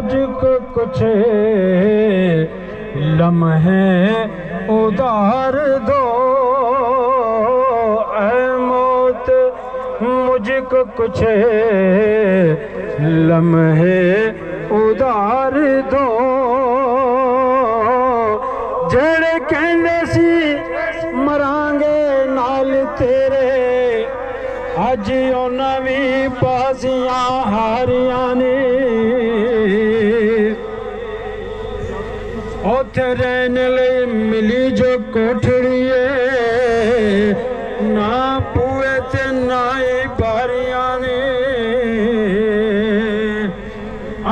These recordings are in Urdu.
مجھ کو کچھ لمحے ادار دو، اے موت مجھ کو کچھ لمحے ادار دو، جڑے کہنے سی مرانگے نال تیرے، اج انہاں وی بازیاں ہاریاں نے، اوتھے رہن لئی ملی جو کوٹھڑی ہے، نہ پوئے تے نہ ہی باریاں نے،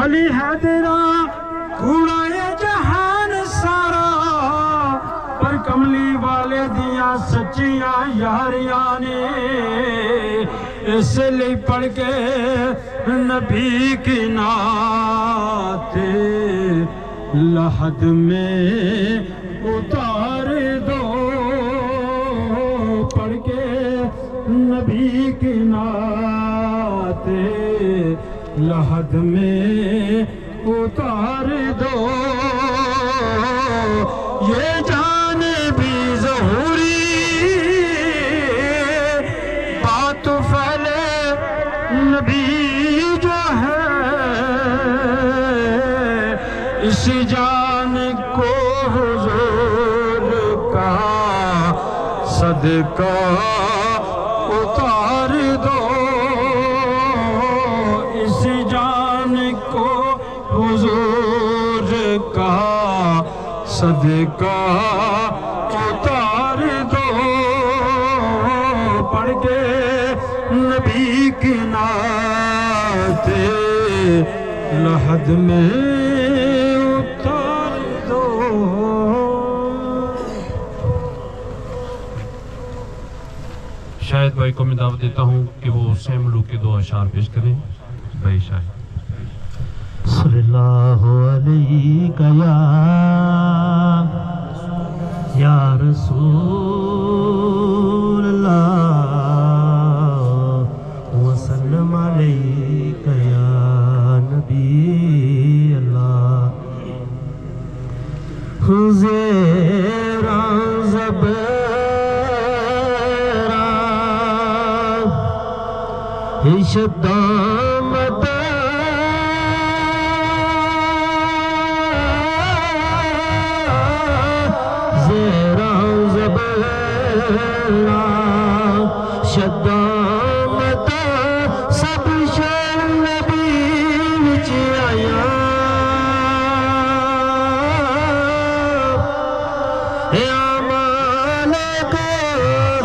علی حیدراں کوڑا ہے جہان سارا، پر کملی والے دیاں سچیاں یاریاں نے، اس لئے پڑھ کے نبی کی نعت لحد میں اتار دو، پڑھ کے نبی کی نعت لحد میں اتار دو، یہ جانبی ظہوری بات پھیلے نبی جو ہے، اسی جان کو حضور کا صدقہ اتار دو، اسی جان کو حضور کا صدقہ اتار دو، پڑھ کے نبی کی نعت لحد میں اتار دو۔ شاہد بھائی کو میں دعوت دیتا ہوں کہ وہ سیم ملوک کے 2 اشعار پیش کریں۔ بھائی شاہد۔ صلی اللہ علیہ یا رسول اللہ وسلم علیک یا نبی اللہ، زیراں زبراں شداں مداں سب شر نبی وچ آیا، یا مالک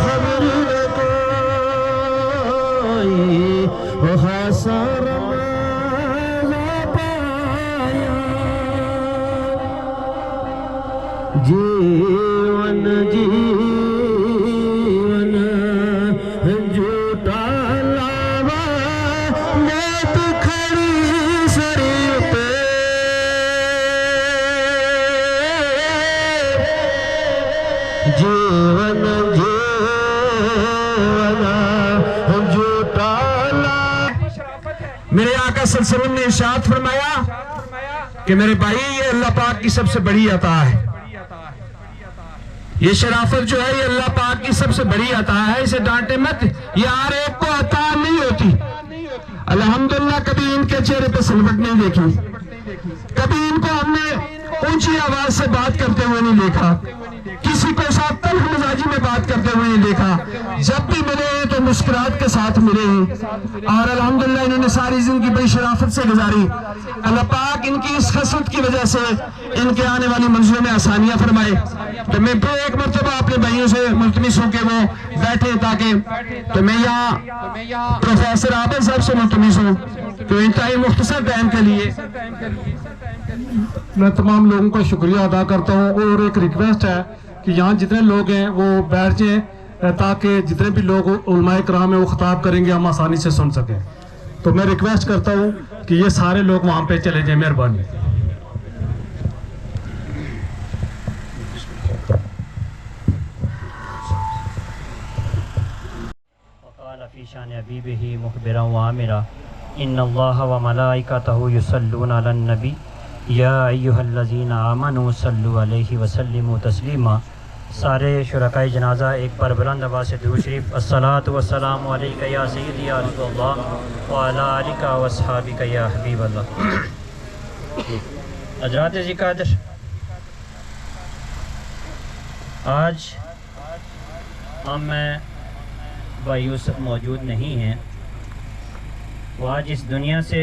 خبر کوئی وہ خسر نہ پایا، جیون میرے آقا صلی اللہ علیہ وسلم نے ارشاد فرمایا کہ میرے بھائی یہ اللہ پاک کی سب سے بڑی عطا ہے، یہ شرافت جو ہے یہ اللہ پاک کی سب سے بڑی عطا ہے، اسے ڈانٹے مت، یہ ہر ایک کو عطا نہیں ہوتی۔ الحمدللہ کبھی ان کے چہرے پہ سلوٹ نہیں دیکھی، کبھی ان کو ہم نے اونچی آواز سے بات کرتے ہوئے نہیں دیکھا، کسی کو ساتھ تلخ مزاجی میں بات کرتے ہوئے نہیں دیکھا، جب بھی ملے ہیں تو مسکرات کے ساتھ ملے ہیں، اور الحمدللہ انہوں نے ساری زندگی بڑی شرافت سے گزاری۔ اللہ پاک ان کی اس خصلت کی وجہ سے ان کے آنے والی منزلوں میں آسانیاں فرمائے۔ تو میں پھر ایک مرتبہ اپنے بھائیوں سے ملتمس ہوں کہ وہ بیٹھے تاکہ، تو میں یہاں پروفیسر عابد صاحب سے ملتمس ہوں تو انتہائی مختصر ٹائم کے لیے میں تمام لوگوں کا شکریہ ادا کرتا ہوں، اور ایک ریکویسٹ ہے کہ یہاں جتنے لوگ ہیں وہ بیٹھ جائیں تاکہ جتنے بھی لوگ علماء کرام ہیں وہ خطاب کریں گے ہم آسانی سے سن سکیں۔ تو میں ریکویسٹ کرتا ہوں کہ یہ سارے لوگ وہاں پہ چلے جائیں، مہربانی۔ وقال فی شان حبیبہ مخبرا وعامرا ان اللہ و ملائکتہ یصلون علی النبی یا ایہا الذین آمنوا صلوا علیہ وسلموا تسلیما۔ سارے شرکائے جنازہ ایک بار بلند آواز سے درود شریف الصلاۃ والسلام علیک یا سیدی یا رسول اللہ وعلی آلک و اصحابک یا حبیب اللہ۔ حضرات عزیز قادر، آج ہم بھائی یوسف موجود نہیں ہیں، وہ آج اس دنیا سے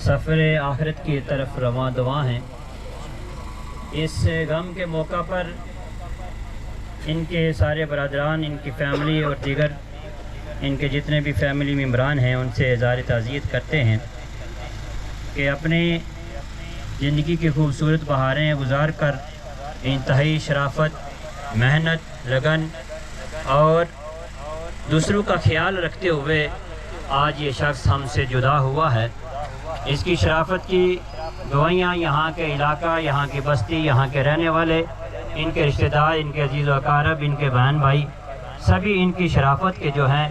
سفر آخرت کی طرف رواں دواں ہیں۔ اس غم کے موقع پر ان کے سارے برادران، ان کی فیملی اور دیگر ان کے جتنے بھی فیملی ممبران ہیں ان سے اظہار تعزیت کرتے ہیں کہ اپنی زندگی کی خوبصورت بہاریں گزار کر انتہائی شرافت، محنت، لگن اور دوسروں کا خیال رکھتے ہوئے آج یہ شخص ہم سے جدا ہوا ہے۔ اس کی شرافت کی گواہیاں یہاں کے علاقہ، یہاں کی بستی، یہاں کے رہنے والے، ان کے رشتہ دار، ان کے عزیز و اقارب، ان کے بہن بھائی، سبھی ان کی شرافت کے جو ہیں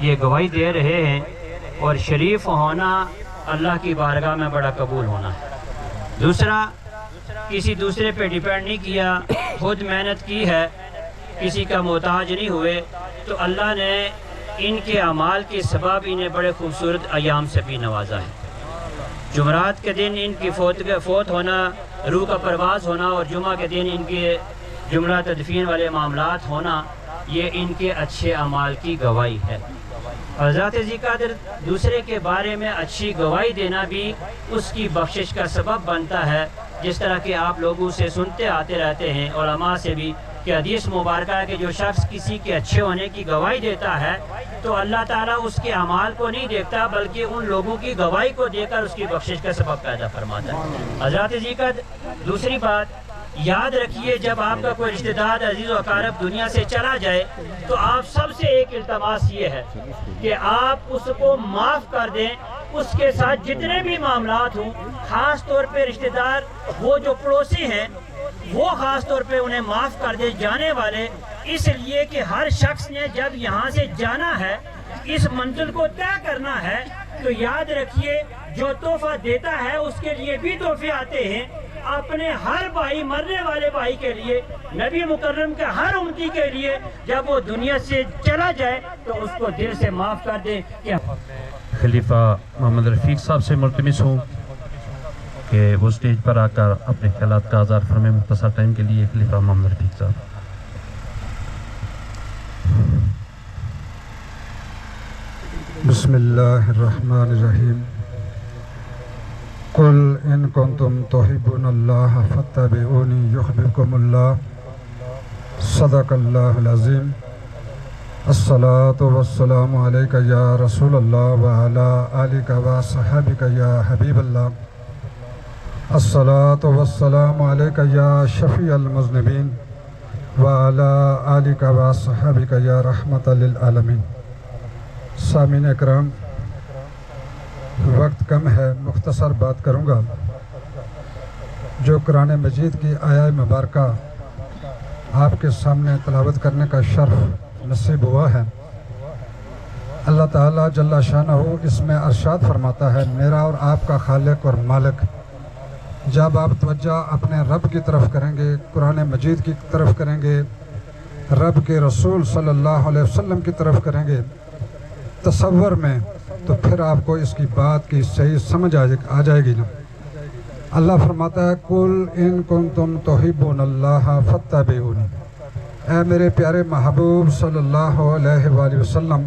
یہ گواہی دے رہے ہیں۔ اور شریف ہونا اللہ کی بارگاہ میں بڑا قبول ہونا ہے۔ دوسرا، کسی دوسرے پہ ڈیپینڈ نہیں کیا، خود محنت کی ہے، کسی کا محتاج نہیں ہوئے، تو اللہ نے ان کے اعمال کے سبب انہیں بڑے خوبصورت ایام سے بھی نوازا ہے۔ جمعرات کے دن ان کی فوت ہونا، روح کا پرواز ہونا، اور جمعہ کے دن ان کے جمعہ تدفین والے معاملات ہونا، یہ ان کے اچھے اعمال کی گواہی ہے۔ حضرات عزیز قادر، دوسرے کے بارے میں اچھی گواہی دینا بھی اس کی بخشش کا سبب بنتا ہے، جس طرح کہ آپ لوگوں سے سنتے آتے رہتے ہیں، علماء سے بھی، کہ حدیث مبارکہ ہے کہ جو شخص کسی کے اچھے ہونے کی گواہی دیتا ہے تو اللہ تعالیٰ اس کے اعمال کو نہیں دیکھتا بلکہ ان لوگوں کی گواہی کو دے کر اس کی بخشش کا سبب پیدا فرماتا ہے۔ حضرات عزیز قدر، دوسری بات یاد رکھیے، جب آپ کا کوئی رشتہ دار، عزیز و اقارب دنیا سے چلا جائے تو آپ سب سے ایک التماس یہ ہے کہ آپ اس کو معاف کر دیں، اس کے ساتھ جتنے بھی معاملات ہوں، خاص طور پہ رشتہ دار وہ جو پڑوسی ہیں وہ خاص طور پہ انہیں معاف کر دے، جانے والے، اس لیے کہ ہر شخص نے جب یہاں سے جانا ہے، اس منزل کو طے کرنا ہے، تو یاد رکھیے جو تحفہ دیتا ہے اس کے لیے بھی تحفے آتے ہیں۔ اپنے ہر بھائی، مرنے والے بھائی کے لیے، نبی مکرم کے ہر امتی کے لیے، جب وہ دنیا سے چلا جائے تو اس کو دل سے معاف کر دے۔ خلیفہ محمد رفیق صاحب سے ملتمس ہوں کہ وہ سٹیج پر آ کر اپنے خیالات کا اظہار فرمائیں مختصر ٹائم کے لیے۔ خلیفہ محمد رفیق صاحب۔ بسم اللہ الرحمن الرحیم۔ قل ان کنتم تحبون اللہ فاتبعونی یحببکم اللہ، صدق اللہ العظیم۔ الصلاۃ والسلام علیک یا رسول اللہ وعلی آلک و صحابک یا حبیب اللہ۔ الصلاۃ والسلام علیک یا شفیع المذنبین وعلی آلک و صحابک یا رحمۃ للعالمین۔ سامعین اکرام، وقت کم ہے، مختصر بات کروں گا۔ جو قرآن مجید کی آیہ مبارکہ آپ کے سامنے تلاوت کرنے کا شرف نصیب ہوا ہے، اللہ تعالیٰ جل شانہ اس میں ارشاد فرماتا ہے، میرا اور آپ کا خالق اور مالک۔ جب آپ توجہ اپنے رب کی طرف کریں گے، قرآن مجید کی طرف کریں گے، رب کے رسول صلی اللہ علیہ وسلم کی طرف کریں گے تصور میں، تو پھر آپ کو اس کی بات کی صحیح سمجھ آ جائے گی نا۔ اللہ فرماتا ہے، قل ان کنتم تحبون اللہ فاتبعونی۔ اے میرے پیارے محبوب صلی اللہ علیہ وآلہ وسلم،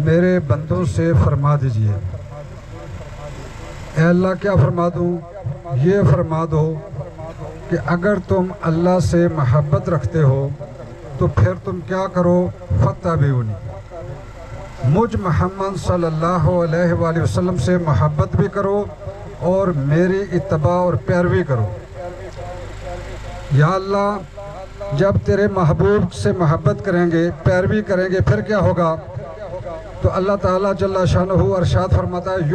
میرے بندوں سے فرما دیجئے۔ اے اللہ، کیا فرما دوں؟ یہ فرما دو کہ اگر تم اللہ سے محبت رکھتے ہو تو پھر تم کیا کرو؟ فاتبعونی، مجھ محمد صلی اللہ علیہ وآلہ وسلم سے محبت بھی کرو اور میری اتباع اور پیروی کرو۔ یا اللہ، جب تیرے محبوب سے محبت کریں گے، پیروی کریں گے، پھر کیا ہوگا؟ تو اللہ تعالیٰ جل شانہ ارشاد فرماتا ہے،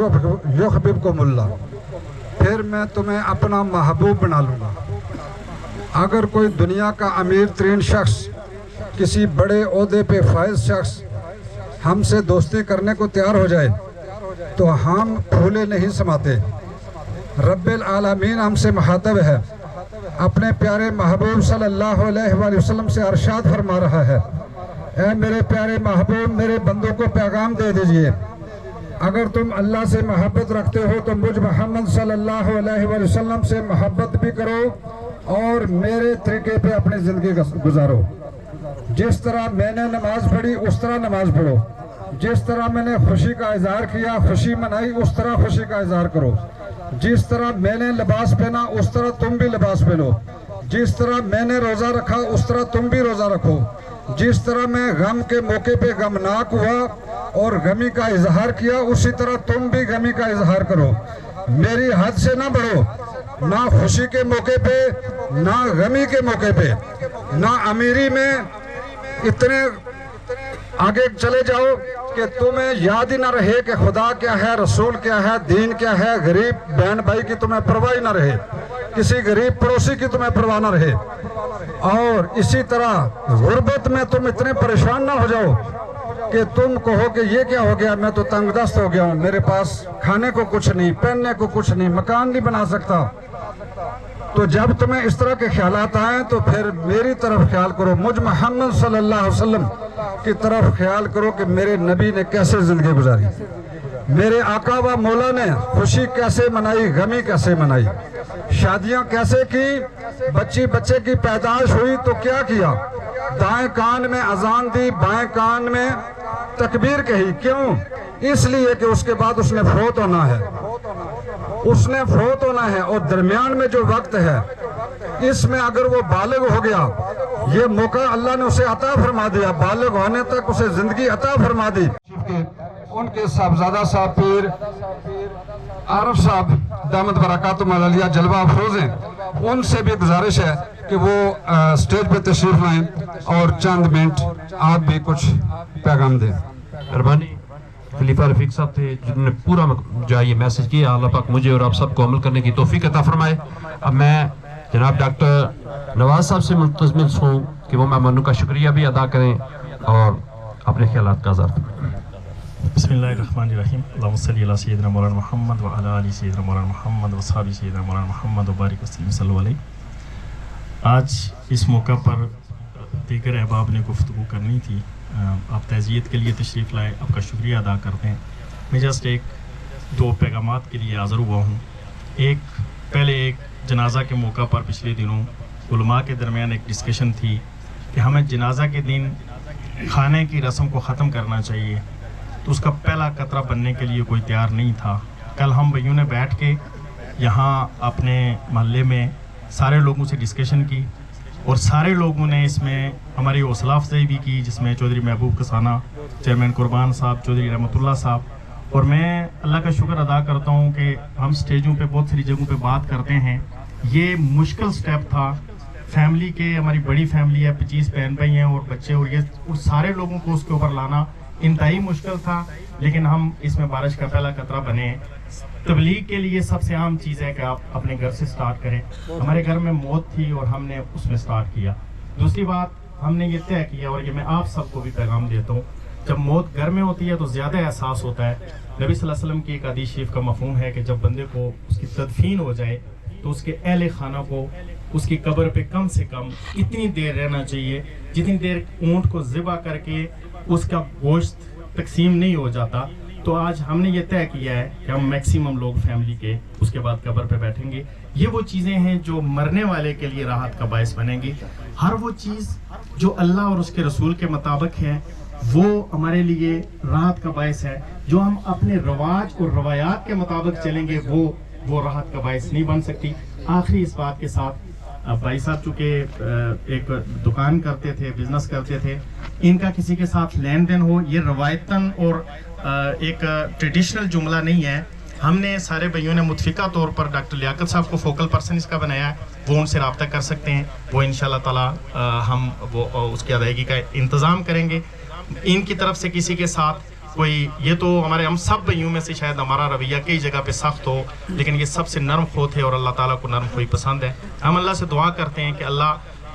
یحببکم اللہ، پھر میں تمہیں اپنا محبوب بنا لوں گا۔ اگر کوئی دنیا کا امیر ترین شخص، کسی بڑے عہدے پہ فائز شخص ہم سے دوستی کرنے کو تیار ہو جائے تو ہم پھولے نہیں سماتے۔ رب العالمین ہم سے مخاطب ہے، اپنے پیارے محبوب صلی اللہ علیہ وآلہ وسلم سے ارشاد فرما رہا ہے، اے میرے پیارے محبوب میرے بندوں کو پیغام دے دیجئے، اگر تم اللہ سے محبت رکھتے ہو تو مجھ محمد صلی اللہ علیہ وآلہ وسلم سے محبت بھی کرو اور میرے طریقے پہ اپنی زندگی گزارو۔ جس طرح میں نے نماز پڑھی اس طرح نماز پڑھو، جس طرح میں نے خوشی کا اظہار کیا، خوشی منائی، اس طرح خوشی کا اظہار کرو، جس طرح میں نے لباس پہنا اس طرح تم بھی لباس پہنو، جس طرح میں نے روزہ رکھا اس طرح تم بھی روزہ رکھو، جس طرح میں غم کے موقع پہ غمناک ہوا اور غمی کا اظہار کیا اسی طرح تم بھی غمی کا اظہار کرو۔ میری حد سے نہ بڑھو، نہ خوشی کے موقع پہ نہ غمی کے موقع پہ، نہ امیری میں اتنے آگے چلے جاؤ کہ تمہیں یاد ہی نہ رہے کہ خدا کیا ہے، رسول کیا ہے، دین کیا ہے، غریب بہن بھائی کی تمہیں پرواہ نہ رہے، کسی غریب پڑوسی کی تمہیں پرواہ نہ رہے، اور اسی طرح غربت میں تم اتنے پریشان نہ ہو جاؤ کہ تم کہو کہ یہ کیا ہو گیا، میں تو تنگ دست ہو گیا ہوں، میرے پاس کھانے کو کچھ نہیں، پہننے کو کچھ نہیں، مکان نہیں بنا سکتا۔ تو جب تمہیں اس طرح کے خیالات آئیں تو پھر میری طرف خیال کرو، مجھ محمد صلی اللہ علیہ وسلم کی طرف خیال کرو کہ میرے نبی نے کیسے زندگی گزاری، میرے آقا و مولا نے خوشی کیسے منائی، غمی کیسے منائی، شادیاں کیسے کی، بچے کی پیدائش ہوئی تو کیا کیا، دائیں کان میں اذان دی، بائیں کان میں تکبیر کہی، کیوں؟ اس لیے کہ اس کے بعد اس نے فوت ہونا ہے، اس نے فوت ہونا ہے، اور درمیان میں جو وقت ہے اس میں اگر وہ بالغ ہو گیا، یہ موقع اللہ نے اسے عطا فرما دیا، بالغ ہونے تک اسے زندگی عطا فرما دی۔ ان کے صاحبزادہ صاحب پیر عارف صاحب دامت برکاتہم العالیہ جلوہ افروز ہیں، ان سے بھی گزارش ہے کہ وہ سٹیج پہ تشریف لائیں اور چند منٹ آپ بھی کچھ پیغام دیں۔ مہربانی۔ خلیفہ رفیق صاحب تھے جنہوں نے پورا جو یہ میسج کیا، اللہ پاک مجھے اور آپ سب کو عمل کرنے کی توفیق عطا فرمائے۔ اب میں جناب ڈاکٹر نواز صاحب سے ملتمس ہوں کہ وہ مہمانوں کا شکریہ بھی ادا کریں اور اپنے خیالات کا اظہار کریں۔ بسم اللہ الرحمن الرحیم، اللہم صلی علی سیدنا مولانا محمد وعلی آل سیدنا مولانا محمد وصحابہ سیدنا مولانا محمد وبارک وسلم صلی اللہ علیہ۔ آج اس موقع پر دیگر احباب نے گفتگو کرنی تھی، آپ تعزیت کے لیے تشریف لائے، آپ کا شکریہ ادا کرتے ہیں۔ میں جسٹ دو پیغامات کے لیے حاضر ہوا ہوں۔ پہلے ایک جنازہ کے موقع پر پچھلے دنوں علماء کے درمیان ایک ڈسکشن تھی کہ ہمیں جنازہ کے دن کھانے کی رسم کو ختم کرنا چاہیے، تو اس کا پہلا قطرہ بننے کے لیے کوئی تیار نہیں تھا۔ کل ہم بھائیوں نے بیٹھ کے یہاں اپنے محلے میں سارے لوگوں سے ڈسکشن کی اور سارے لوگوں نے اس میں ہماری حوصلہ افزائی بھی کی، جس میں چودھری محبوب کسانہ، چیئرمین قربان صاحب، چودھری رحمت اللہ صاحب، اور میں اللہ کا شکر ادا کرتا ہوں کہ ہم سٹیجوں پہ بہت ساری جگہوں پہ بات کرتے ہیں، یہ مشکل سٹیپ تھا۔ فیملی کے ہماری بڑی فیملی ہے، 25 بہن بھائی ہیں اور بچے، اور یہ سارے لوگوں کو اس کے اوپر لانا انتہائی مشکل تھا، لیکن ہم اس میں بارش کا پہلا قطرہ بنے۔ تبلیغ کے لیے سب سے عام چیز ہے کہ آپ اپنے گھر سے سٹارٹ کریں۔ ہمارے گھر میں موت تھی اور ہم نے اس میں سٹارٹ کیا۔ دوسری بات ہم نے یہ طے کیا، اور یہ میں آپ سب کو بھی پیغام دیتا ہوں، جب موت گھر میں ہوتی ہے تو زیادہ احساس ہوتا ہے۔ نبی صلی اللہ علیہ وسلم کی ایک حدیث شریف کا مفہوم ہے کہ جب بندے کو اس کی تدفین ہو جائے تو اس کے اہل خانہ کو اس کی قبر پہ کم سے کم اتنی دیر رہنا چاہیے جتنی دیر اونٹ کو ذبح کر کے اس کا گوشت تقسیم نہیں ہو جاتا۔ تو آج ہم نے یہ طے کیا ہے کہ ہم میکسیمم لوگ فیملی کے اس کے بعد قبر پہ بیٹھیں گے۔ یہ وہ چیزیں ہیں جو مرنے والے کے لیے راحت کا باعث بنیں گی۔ ہر وہ چیز جو اللہ اور اس کے رسول کے مطابق ہے وہ ہمارے لیے راحت کا باعث ہے۔ جو ہم اپنے رواج اور روایات کے مطابق چلیں گے وہ راحت کا باعث نہیں بن سکتی۔ آخری اس بات کے ساتھ، بھائی صاحب چونکہ ایک دکان کرتے تھے، بزنس کرتے تھے، ان کا کسی کے ساتھ لین دین ہو، یہ روایتاً اور ایک ٹریڈیشنل جملہ نہیں ہے۔ ہم نے سارے بھائیوں نے متفقہ طور پر ڈاکٹر لیاقت صاحب کو فوکل پرسن اس کا بنایا ہے، وہ ان سے رابطہ کر سکتے ہیں، وہ انشاءاللہ تعالی ہم وہ اس کی ادائیگی کا انتظام کریں گے۔ ان کی طرف سے کسی کے ساتھ کوئی، یہ تو ہمارے ہم سب بھائیوں میں سے شاید ہمارا رویہ کئی جگہ پہ سخت ہو، لیکن یہ سب سے نرم خو تھے اور اللہ تعالیٰ کو نرم خوئی پسند ہے۔ ہم اللہ سے دعا کرتے ہیں کہ اللہ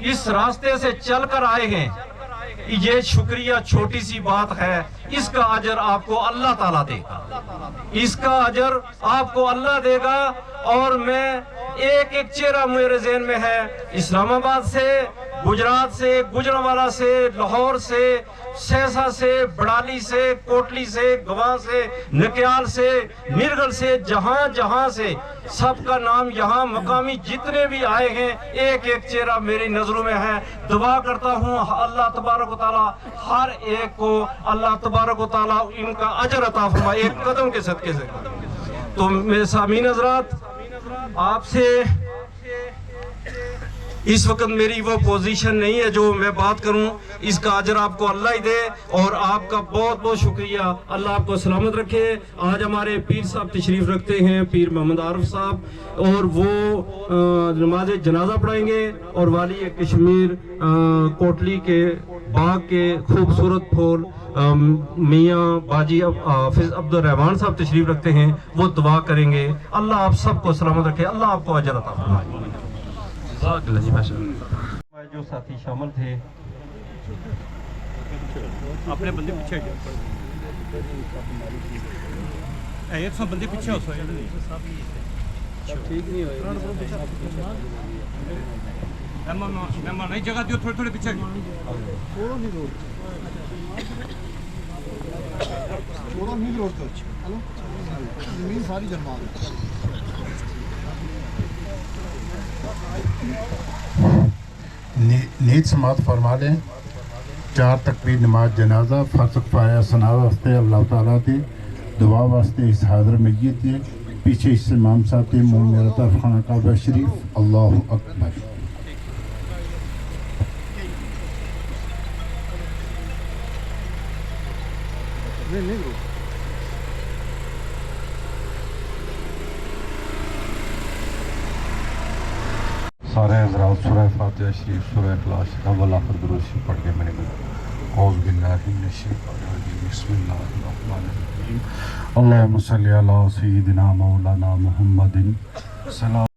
اس راستے سے چل کر آئے ہیں، یہ شکریہ چھوٹی سی بات ہے، اس کا اجر آپ کو اللہ تعالیٰ دے گا، اس کا اجر آپ کو اللہ دے گا۔ اور میں ایک چہرہ میرے ذہن میں ہے، اسلام آباد سے، گجرات سے، گوجرانوالا سے، لاہور سے، سہسا سے، بڑالی سے، کوٹلی سے، گواہ سے، نکیال سے، نرگل سے، جہاں جہاں سے، سب کا نام یہاں مقامی جتنے بھی آئے ہیں، ایک چہرہ میری نظروں میں ہے۔ دعا کرتا ہوں اللہ تبارک و تعالیٰ ہر ایک کو اللہ تبارک و تعالیٰ ان کا اجر عطا فرمائے، ایک قدم کے صدقے سے۔ تو میرے سامعین حضرات، آپ سے اس وقت میری وہ پوزیشن نہیں ہے جو میں بات کروں، اس کا اجر آپ کو اللہ ہی دے، اور آپ کا بہت بہت شکریہ، اللہ آپ کو سلامت رکھے۔ آج ہمارے پیر صاحب تشریف رکھتے ہیں، پیر محمد عارف صاحب، اور وہ نماز جنازہ پڑھائیں گے، اور والی کشمیر کوٹلی کے باغ کے خوبصورت پھول میاں باجی حافظ عبد الرحمان صاحب تشریف رکھتے ہیں، وہ دعا کریں گے۔ اللہ آپ سب کو سلامت رکھے، اللہ آپ کو اجر عطا فرمائے۔ جو ساتھی شامل تھے، اپنے بندے پیچھے ایک سو بندے پیچھے ہو نئی جگہ دیو، تھوڑے تھوڑے پیچھے ساری جنما نیت سماعت فرما لیں۔ 4 تکبیر نماز جنازہ فرض کفایہ ثنا واسطے اللہ تعالیٰ دی دعا واسطے اس حاضر میت دی پیچھے اس امام صاحب دی منہ میرا طرف خانہ کعبہ شریف۔ اللہ اکبر۔ سارے حضرات سورہ فاتحہ شریف، سورہ اخلاص شریف، اللہ پر درود شریف پڑھ کے میرے اعوذ باللہ من الشیطان الرجیم، بسم اللہ الرحمن الرحیم، اللہم صلی علی سیدنا مولانا محمد سلام۔